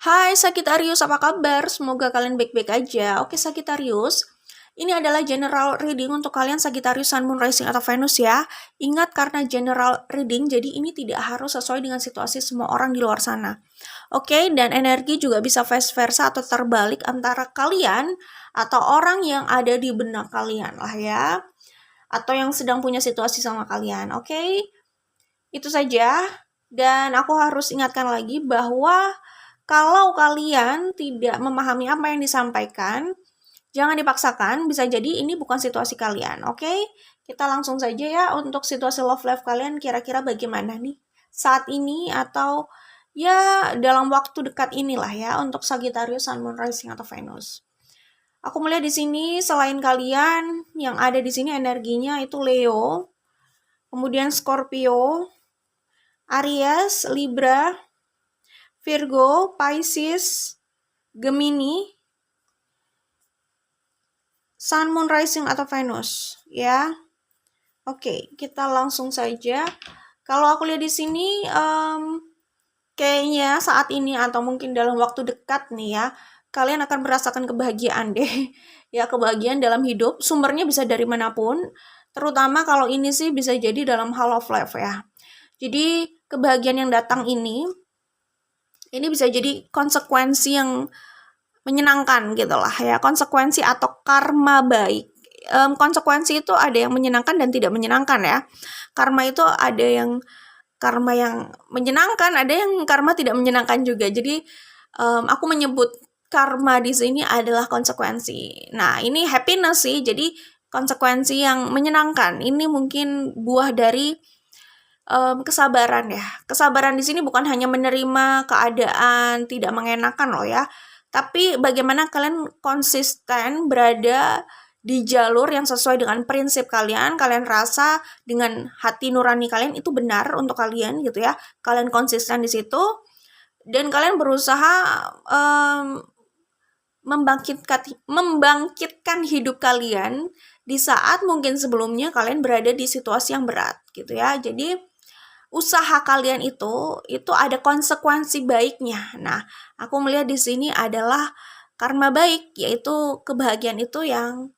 Hai Sagittarius, apa kabar? Semoga kalian baik-baik aja. Oke Sagittarius, ini adalah general reading untuk kalian Sagittarius, Sun, Moon, Rising, atau Venus ya. Ingat karena general reading, jadi ini tidak harus sesuai dengan situasi semua orang di luar sana. Oke, dan energi juga bisa vice versa atau terbalik antara kalian atau orang yang ada di benak kalian lah ya. Atau yang sedang punya situasi sama kalian, oke? Itu saja. Dan aku harus ingatkan lagi bahwa kalau kalian tidak memahami apa yang disampaikan, jangan dipaksakan, bisa jadi ini bukan situasi kalian, oke? Kita langsung saja ya untuk situasi love life kalian kira-kira bagaimana nih saat ini atau ya dalam waktu dekat inilah ya untuk Sagittarius, Sun, Moon, Rising, atau Venus. Aku melihat di sini selain kalian yang ada di sini energinya itu Leo, kemudian Scorpio, Aries, Libra, Virgo, Pisces, Gemini, Sun, Moon, Rising, atau Venus ya. Oke, kita langsung saja. Kalau aku lihat di sini kayaknya saat ini atau mungkin dalam waktu dekat nih ya, kalian akan merasakan kebahagiaan deh. Ya, kebahagiaan dalam hidup, sumbernya bisa dari manapun, terutama kalau ini sih bisa jadi dalam hal love life ya. Jadi kebahagiaan yang datang ini bisa jadi konsekuensi yang menyenangkan gitu lah ya, konsekuensi atau karma baik. Konsekuensi itu ada yang menyenangkan dan tidak menyenangkan ya. Karma itu ada yang karma yang menyenangkan, ada yang karma tidak menyenangkan juga. Jadi aku menyebut karma di sini adalah konsekuensi. Nah, ini happiness sih. Jadi konsekuensi yang menyenangkan. Ini mungkin buah dari kesabaran ya. Kesabaran di sini bukan hanya menerima keadaan tidak mengenakan loh ya, tapi bagaimana kalian konsisten berada di jalur yang sesuai dengan prinsip kalian rasa dengan hati nurani kalian itu benar untuk kalian gitu ya. Kalian konsisten di situ dan kalian berusaha membangkitkan hidup kalian di saat mungkin sebelumnya kalian berada di situasi yang berat gitu ya. Jadi usaha kalian itu ada konsekuensi baiknya. Nah, aku melihat di sini adalah karma baik, yaitu kebahagiaan itu yang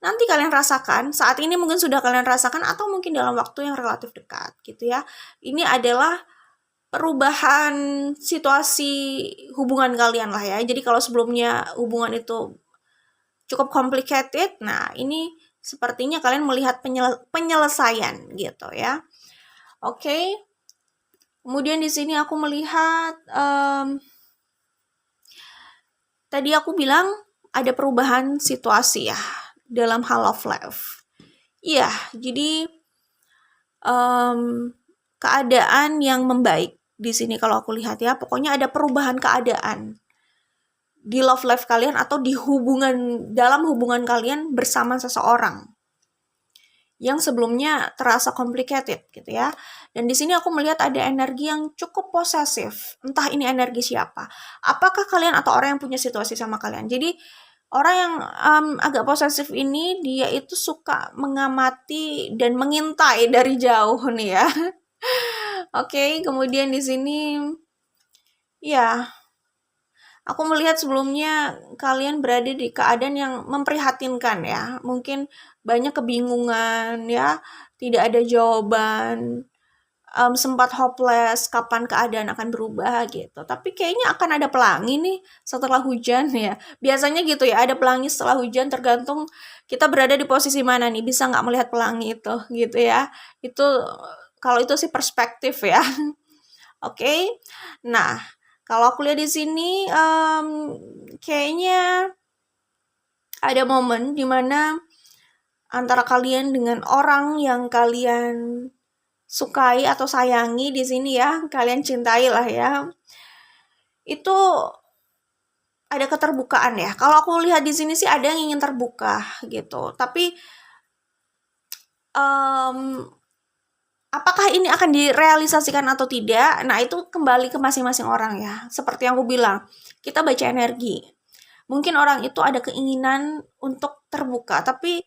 nanti kalian rasakan, saat ini mungkin sudah kalian rasakan atau mungkin dalam waktu yang relatif dekat gitu ya. Ini adalah perubahan situasi hubungan kalian lah ya. Jadi kalau sebelumnya hubungan itu cukup complicated, nah ini sepertinya kalian melihat penyelesaian gitu ya. Oke. Kemudian di sini aku melihat tadi aku bilang ada perubahan situasi ya dalam hal love life. Iya, jadi keadaan yang membaik di sini kalau aku lihat ya. Pokoknya ada perubahan keadaan di love life kalian atau di dalam hubungan kalian bersama seseorang yang sebelumnya terasa complicated gitu ya. Dan di sini aku melihat ada energi yang cukup posesif. Entah ini energi siapa. Apakah kalian atau orang yang punya situasi sama kalian. Jadi orang yang agak posesif ini dia itu suka mengamati dan mengintai dari jauh nih ya. Oke, kemudian di sini ya aku melihat sebelumnya kalian berada di keadaan yang memprihatinkan ya. Mungkin banyak kebingungan ya, tidak ada jawaban, sempat hopeless, kapan keadaan akan berubah gitu. Tapi kayaknya akan ada pelangi nih setelah hujan ya. Biasanya gitu ya, ada pelangi setelah hujan tergantung kita berada di posisi mana nih, bisa nggak melihat pelangi itu gitu ya. Itu kalau itu sih perspektif ya. Oke. Nah, kalau aku lihat di sini kayaknya ada momen dimana antara kalian dengan orang yang kalian sukai atau sayangi di sini ya, kalian cintai lah ya. Itu ada keterbukaan ya. Kalau aku lihat di sini sih ada yang ingin terbuka gitu. Tapi apakah ini akan direalisasikan atau tidak? Nah, itu kembali ke masing-masing orang ya. Seperti yang aku bilang, kita baca energi. Mungkin orang itu ada keinginan untuk terbuka, tapi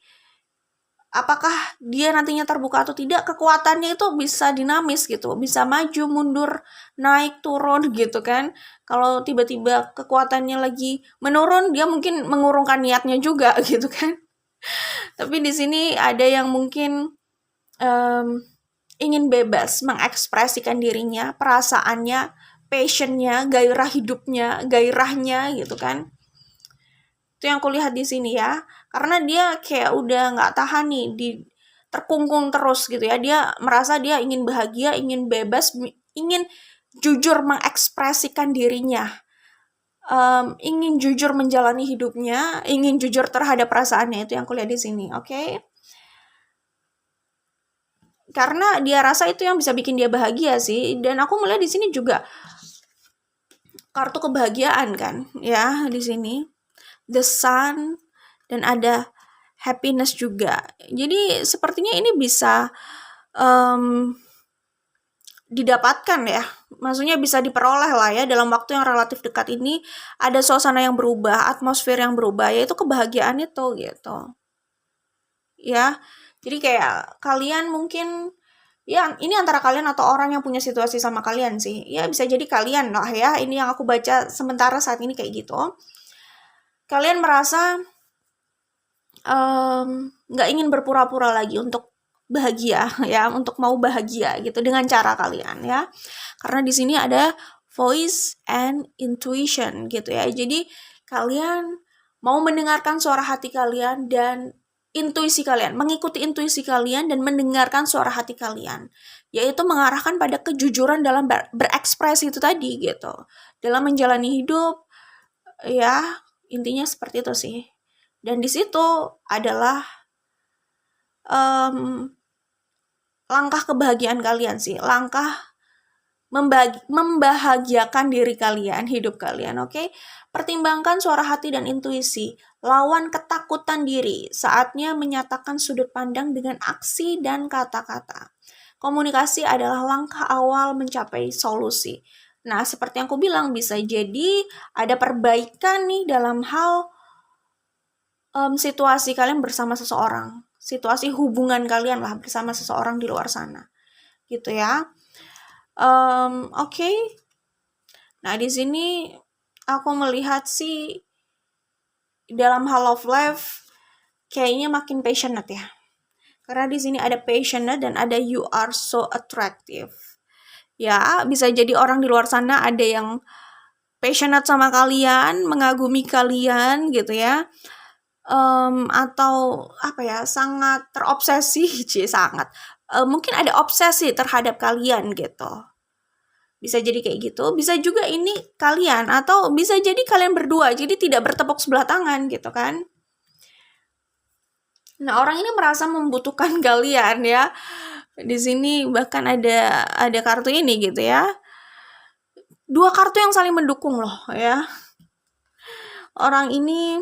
apakah dia nantinya terbuka atau tidak, kekuatannya itu bisa dinamis gitu, bisa maju, mundur, naik, turun gitu kan. Kalau tiba-tiba kekuatannya lagi menurun, dia mungkin mengurungkan niatnya juga gitu kan. Tapi di sini ada yang mungkin ingin bebas mengekspresikan dirinya, perasaannya, passionnya, gairah hidupnya, gairahnya gitu kan. Itu yang aku lihat di sini ya. Karena dia kayak udah nggak tahan nih, terkungkung terus gitu ya. Dia merasa dia ingin bahagia, ingin bebas, ingin jujur mengekspresikan dirinya. Ingin jujur menjalani hidupnya, ingin jujur terhadap perasaannya. Itu yang aku lihat di sini, oke? Karena dia rasa itu yang bisa bikin dia bahagia sih. Dan aku melihat di sini juga kartu kebahagiaan kan, ya di sini. The Sun dan ada happiness juga. Jadi sepertinya ini bisa didapatkan ya. Maksudnya bisa diperoleh lah ya dalam waktu yang relatif dekat ini. Ada suasana yang berubah, atmosfer yang berubah, yaitu kebahagiaan itu gitu. Ya, jadi kayak kalian mungkin, ya ini antara kalian atau orang yang punya situasi sama kalian sih. Ya bisa jadi kalian lah ya, ini yang aku baca sementara saat ini kayak gitu. Kalian merasa nggak ingin berpura-pura lagi untuk bahagia ya, untuk mau bahagia gitu dengan cara kalian ya. Karena di sini ada voice and intuition gitu ya. Jadi kalian mau mendengarkan suara hati kalian dan intuisi kalian, mengikuti intuisi kalian dan mendengarkan suara hati kalian, yaitu mengarahkan pada kejujuran dalam berekspresi itu tadi gitu, dalam menjalani hidup ya, intinya seperti itu sih. Dan di situ adalah langkah kebahagiaan kalian sih, langkah membahagiakan diri kalian, hidup kalian, oke? Pertimbangkan suara hati dan intuisi, lawan ketakutan diri, saatnya menyatakan sudut pandang dengan aksi dan kata-kata. Komunikasi adalah langkah awal mencapai solusi. Nah, seperti yang aku bilang, bisa jadi ada perbaikan nih dalam hal situasi kalian bersama seseorang, situasi hubungan kalian lah bersama seseorang di luar sana, gitu ya. Oke. Nah, di sini aku melihat sih dalam hal love life kayaknya makin passionate ya. Karena di sini ada passionate dan ada you are so attractive. Ya, bisa jadi orang di luar sana ada yang passionate sama kalian, mengagumi kalian gitu ya. Atau apa ya, sangat terobsesi, sangat. Mungkin ada obsesi terhadap kalian gitu. Bisa jadi kayak gitu, bisa juga ini kalian, atau bisa jadi kalian berdua, jadi tidak bertepuk sebelah tangan gitu kan. Nah, orang ini merasa membutuhkan kalian ya. Di sini bahkan ada kartu ini gitu ya. Dua kartu yang saling mendukung loh ya. Orang ini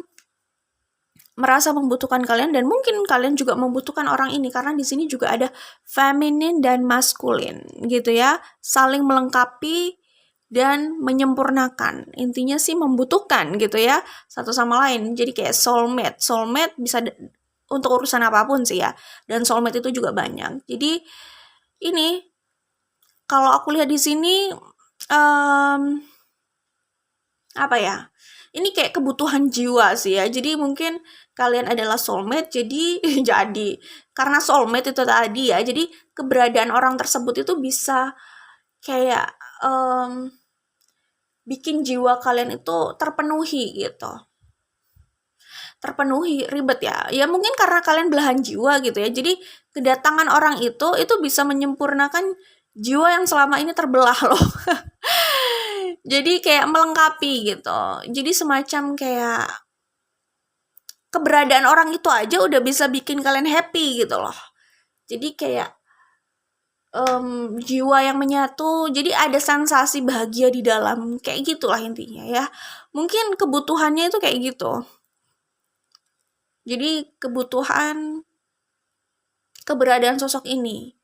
merasa membutuhkan kalian dan mungkin kalian juga membutuhkan orang ini, karena di sini juga ada feminin dan maskulin gitu ya, saling melengkapi dan menyempurnakan. Intinya sih membutuhkan gitu ya satu sama lain. Jadi kayak soulmate bisa untuk urusan apapun sih ya, dan soulmate itu juga banyak. Jadi ini kalau aku lihat di sini apa ya, ini kayak kebutuhan jiwa sih ya. Jadi mungkin kalian adalah soulmate, jadi jadi karena soulmate itu tadi ya, jadi keberadaan orang tersebut itu bisa kayak bikin jiwa kalian itu terpenuhi gitu. Terpenuhi, ribet ya. Ya mungkin karena kalian belahan jiwa gitu ya. Jadi kedatangan orang itu bisa menyempurnakan jiwa yang selama ini terbelah loh. Jadi kayak melengkapi gitu. Jadi semacam kayak keberadaan orang itu aja udah bisa bikin kalian happy gitu loh. Jadi kayak jiwa yang menyatu, jadi ada sensasi bahagia di dalam, kayak gitulah intinya ya. Mungkin kebutuhannya itu kayak gitu. Jadi kebutuhan keberadaan sosok ini,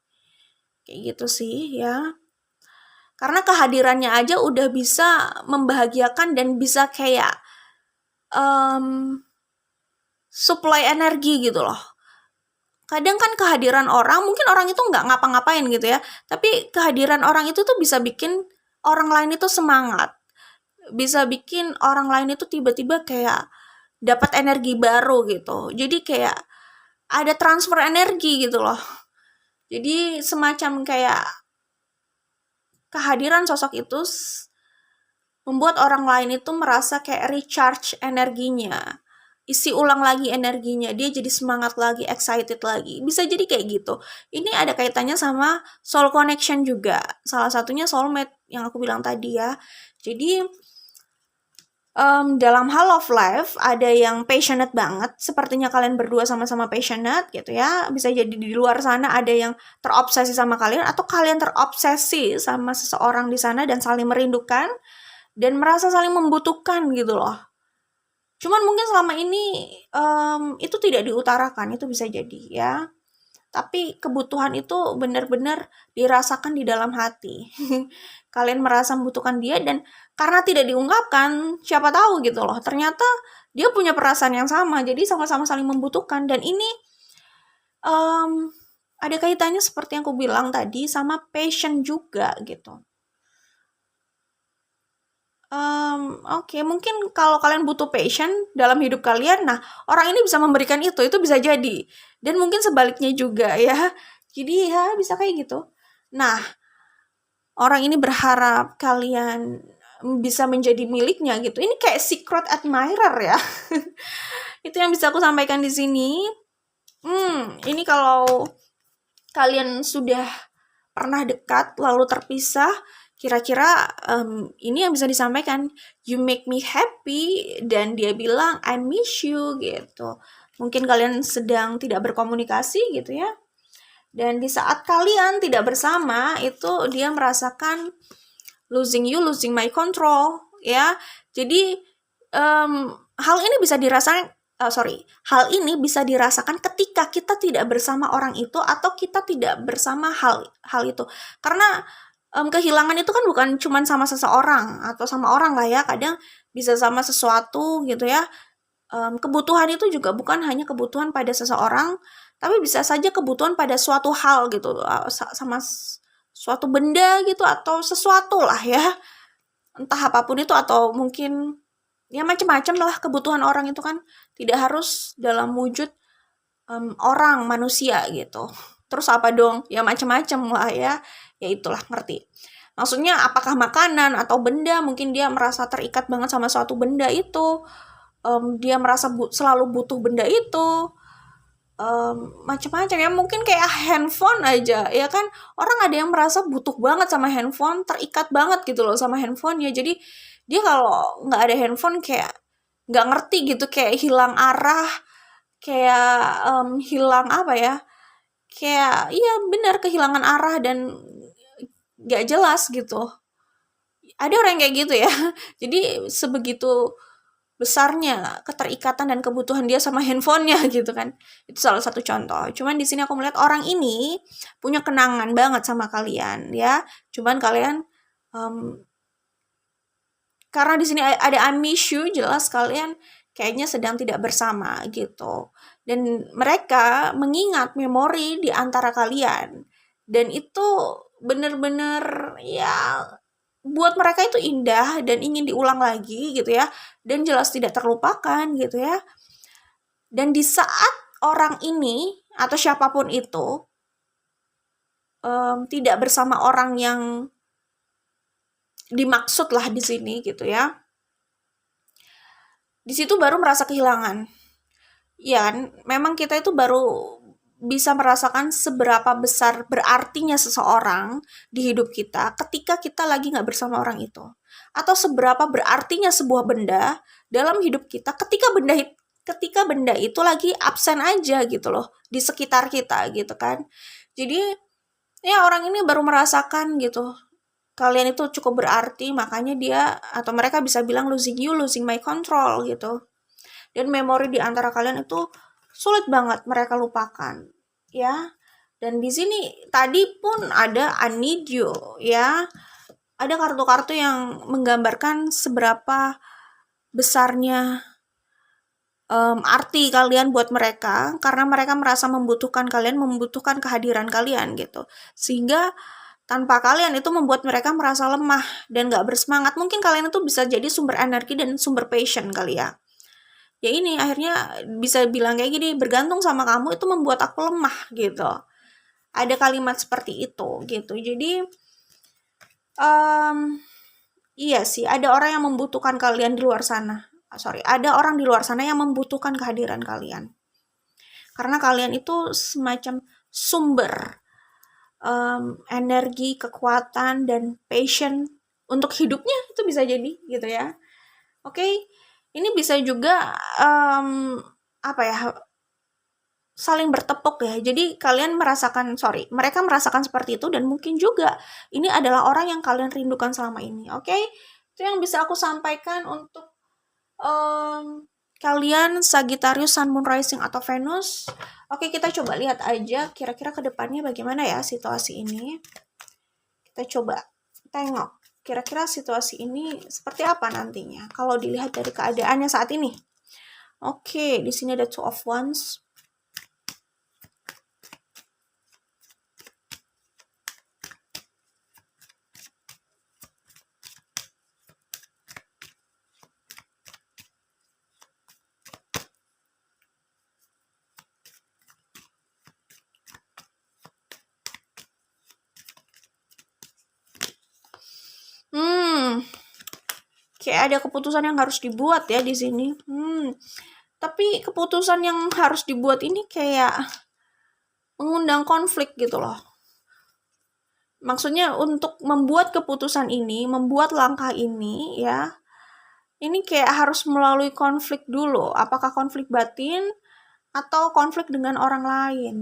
kayak gitu sih ya. Karena kehadirannya aja udah bisa membahagiakan dan bisa kayak supply energi gitu loh. kadang kan kehadiran orang, mungkin orang itu nggak ngapa-ngapain gitu ya, tapi kehadiran orang itu tuh bisa bikin orang lain itu semangat, bisa bikin orang lain itu tiba-tiba kayak dapat energi baru gitu. Jadi kayak ada transfer energi gitu loh. Jadi semacam kayak kehadiran sosok itu membuat orang lain itu merasa kayak recharge energinya, isi ulang lagi energinya, dia jadi semangat lagi, excited lagi. Bisa jadi kayak gitu. Ini ada kaitannya sama soul connection juga. Salah satunya soulmate yang aku bilang tadi ya. Jadi dalam hal love life ada yang passionate banget, sepertinya kalian berdua sama-sama passionate gitu ya. Bisa jadi di luar sana ada yang terobsesi sama kalian, atau kalian terobsesi sama seseorang di sana dan saling merindukan dan merasa saling membutuhkan gitu loh. Cuman mungkin selama ini itu tidak diutarakan, itu bisa jadi ya. Tapi kebutuhan itu benar-benar dirasakan di dalam hati. Kalian merasa membutuhkan dia, dan karena tidak diungkapkan, siapa tahu gitu loh, ternyata dia punya perasaan yang sama, jadi sama-sama saling membutuhkan. Dan ini ada kaitannya seperti yang aku bilang tadi sama passion juga gitu. Oke, mungkin kalau kalian butuh passion dalam hidup kalian, nah orang ini bisa memberikan itu bisa jadi. Dan mungkin sebaliknya juga ya. Jadi ya bisa kayak gitu. Nah, orang ini berharap kalian bisa menjadi miliknya gitu. Ini kayak secret admirer ya. Itu yang bisa aku sampaikan di sini. Ini kalau kalian sudah pernah dekat lalu terpisah, kira-kira ini yang bisa disampaikan, you make me happy, dan dia bilang I miss you gitu. Mungkin kalian sedang tidak berkomunikasi gitu ya, dan di saat kalian tidak bersama itu dia merasakan losing you, losing my control ya. Jadi hal ini bisa dirasakan hal ini bisa dirasakan ketika kita tidak bersama orang itu, atau kita tidak bersama hal itu. Karena kehilangan itu kan bukan cuma sama seseorang atau sama orang lah ya, kadang bisa sama sesuatu gitu ya. Kebutuhan itu juga bukan hanya kebutuhan pada seseorang, tapi bisa saja kebutuhan pada suatu hal gitu, sama suatu benda gitu, atau sesuatu lah ya, entah apapun itu, atau mungkin ya macam-macam lah kebutuhan orang itu kan, tidak harus dalam wujud orang, manusia gitu. Terus apa dong? Ya macam-macam lah ya. Ya itulah, ngerti. Maksudnya apakah makanan atau benda, mungkin dia merasa terikat banget sama suatu benda itu. Dia merasa selalu butuh benda itu. Macam-macam ya, mungkin kayak handphone aja ya kan, orang ada yang merasa butuh banget sama handphone, terikat banget gitu loh sama handphone ya. Jadi dia kalau nggak ada handphone kayak nggak ngerti gitu, kayak hilang arah, kayak hilang apa ya, kayak iya benar, kehilangan arah dan gak jelas gitu. Ada orang yang kayak gitu ya. Jadi sebegitu besarnya keterikatan dan kebutuhan dia sama handphonenya gitu kan. Itu salah satu contoh. Cuman di sini aku melihat orang ini punya kenangan banget sama kalian ya. Cuman kalian karena di sini ada I miss you, jelas kalian kayaknya sedang tidak bersama gitu. Dan mereka mengingat memori di antara kalian. Dan itu bener-bener ya buat mereka itu indah dan ingin diulang lagi gitu ya. Dan jelas tidak terlupakan gitu ya. Dan di saat orang ini atau siapapun itu tidak bersama orang yang dimaksud lah di sini gitu ya, di situ baru merasa kehilangan. Ya kan, memang kita itu baru bisa merasakan seberapa besar berartinya seseorang di hidup kita ketika kita lagi nggak bersama orang itu, atau seberapa berartinya sebuah benda dalam hidup kita ketika benda itu lagi absen aja gitu loh di sekitar kita gitu kan. Jadi ya orang ini baru merasakan gitu, kalian itu cukup berarti, makanya dia atau mereka bisa bilang losing you, losing my control gitu. Dan memori di antara kalian itu sulit banget mereka lupakan ya. Dan di sini tadi pun ada I need you ya. Ada kartu-kartu yang menggambarkan seberapa besarnya arti kalian buat mereka, karena mereka merasa membutuhkan kalian, membutuhkan kehadiran kalian gitu. Sehingga tanpa kalian itu membuat mereka merasa lemah dan gak bersemangat. Mungkin kalian itu bisa jadi sumber energi dan sumber passion kali ya. Ya ini akhirnya bisa bilang kayak gini, bergantung sama kamu itu membuat aku lemah gitu. Ada kalimat seperti itu gitu. Jadi iya sih, ada orang yang membutuhkan kalian di luar sana. Ada orang di luar sana yang membutuhkan kehadiran kalian. Karena kalian itu semacam sumber energi, kekuatan, dan passion untuk hidupnya, itu bisa jadi gitu ya. Oke, ini bisa juga saling bertepuk ya. Jadi mereka merasakan seperti itu, dan mungkin juga ini adalah orang yang kalian rindukan selama ini. Oke, itu yang bisa aku sampaikan untuk kalian Sagittarius Sun, Moon, Rising atau Venus. Oke, kita coba lihat aja kira-kira ke depannya bagaimana ya situasi ini. Kita coba tengok kira-kira situasi ini seperti apa nantinya kalau dilihat dari keadaannya saat ini. Oke, di sini ada Two of Wands. Kayak ada keputusan yang harus dibuat ya di sini. Tapi keputusan yang harus dibuat ini kayak mengundang konflik gitu loh. Maksudnya untuk membuat keputusan ini, membuat langkah ini ya, ini kayak harus melalui konflik dulu. Apakah konflik batin atau konflik dengan orang lain?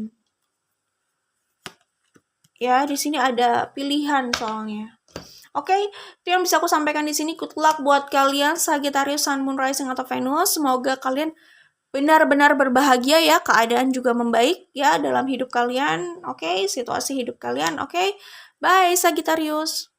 Ya, di sini ada pilihan soalnya. Oke, itu yang bisa aku sampaikan di sini. Good luck buat kalian Sagittarius, Sun, Moon, Rising atau Venus. Semoga kalian benar-benar berbahagia ya, keadaan juga membaik ya dalam hidup kalian. Oke, situasi hidup kalian. Oke, bye Sagittarius.